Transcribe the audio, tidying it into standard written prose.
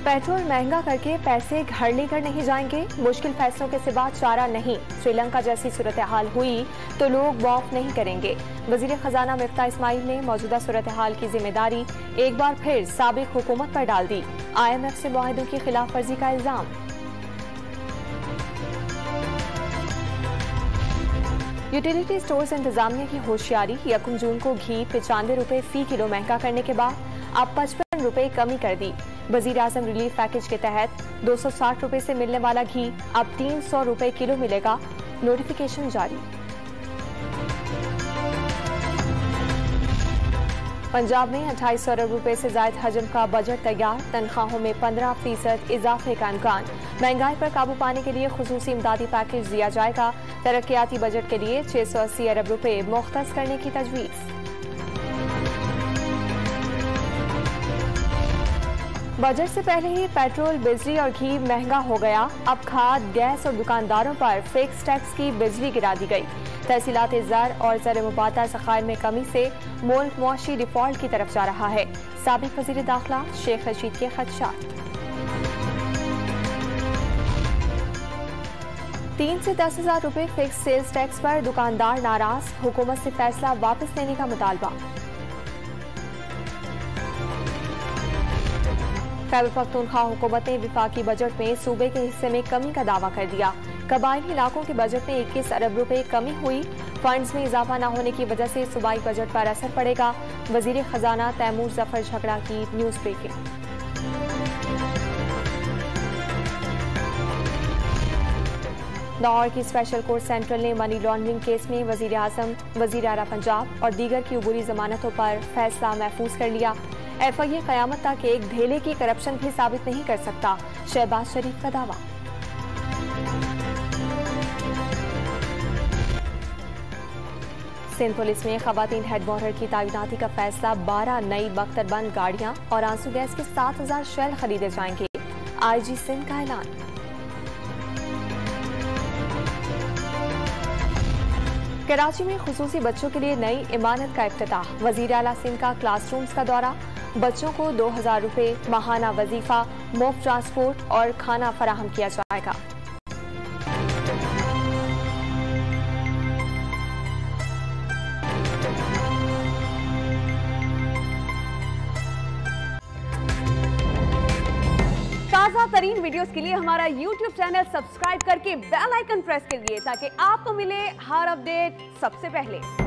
Petrol महंगा करके पैसे घर लेकर नहीं जाएंगे, मुश्किल फैसलों के सिवा चारा नहीं। श्रीलंका जैसी सूरत हाल हुई तो लोग वॉक नहीं करेंगे। वजीर खजाना मिफ्ता इस्माइल ने मौजूदा सूरत हाल की जिम्मेदारी एक बार फिर साबिक हुकूमत पर डाल दी। IMF से मुआहदों की खिलाफ वर्जी का इल्जाम। यूटिलिटी स्टोर्स इंतजामिया की होशियारी, 1 जून को घी 95 रुपए फी किलो महंगा करने के बाद अब 55 रुपए कमी कर दी। वजीर आजम रिलीफ पैकेज के तहत 260 रुपए से मिलने वाला घी अब 300 रुपए किलो मिलेगा। नोटिफिकेशन जारी। पंजाब में 28 अरब रुपए से ज्यादा हजम का बजट तैयार, तनख्वाहों में 15% इजाफे का इम्कान। महंगाई पर काबू पाने के लिए खुसूसी इमदादी पैकेज दिया जाएगा। तरक्याती बजट के लिए 680 अरब रुपए मुख्तस करने की तजवीज़। बजट से पहले ही पेट्रोल, बिजली और घी महंगा हो गया। अब खाद, गैस और दुकानदारों पर फिक्स टैक्स की बिजली गिरा दी गई। तहसीलात ज़र और ज़र मुबादा ज़खायर में कमी से मुल्क मुआशी डिफॉल्ट की तरफ जा रहा है। साबिक वज़ीर दाखिला शेख रशीद के खदशात। 3 से 10,000 रुपए फिक्स सेल्स टैक्स पर दुकानदार नाराज, हुकूमत से फैसला वापस लेने का मुतालबा। खैबर पख्तूनख्वा हुकूमत ने विफाकी बजट में सूबे के हिस्से में कमी का दावा कर दिया। कबायली इलाकों के बजट में 21 अरब रुपए कमी हुई। फंड्स में इजाफा न होने की वजह से सूबाई बजट पर असर पड़ेगा। वजीर खजाना तैमूर जफर झगड़ा की न्यूज ब्रीफिंग। लाहौर की स्पेशल कोर्ट सेंट्रल ने मनी लॉन्ड्रिंग केस में वजीर आजम, वजीर आला पंजाब और दीगर की उबूरी जमानतों पर फैसला महफूज कर लिया। FIA कयामत तक एक धेले की करप्शन भी साबित नहीं कर सकता, शहबाज शरीफ का दावा। सिंध पुलिस में खवातीन हेड वार्डर की तैनाती का फैसला। 12 नई बख्तरबंद गाड़ियां और आंसू गैस के 7,000 शेल खरीदे जाएंगे। IG सिंध का ऐलान। कराची में खुसूसी बच्चों के लिए नई इमारत का इफ्तिताह। वजीर आला सिंध का क्लासरूम्स का दौरा। बच्चों को 2,000 रुपए माहाना वजीफा, मुफ्त ट्रांसपोर्ट और खाना फराहम किया जाएगा। ताज़ा तरीन वीडियोस के लिए हमारा YouTube चैनल सब्सक्राइब करके बेल आइकन प्रेस करिए ताकि आपको मिले हर अपडेट सबसे पहले।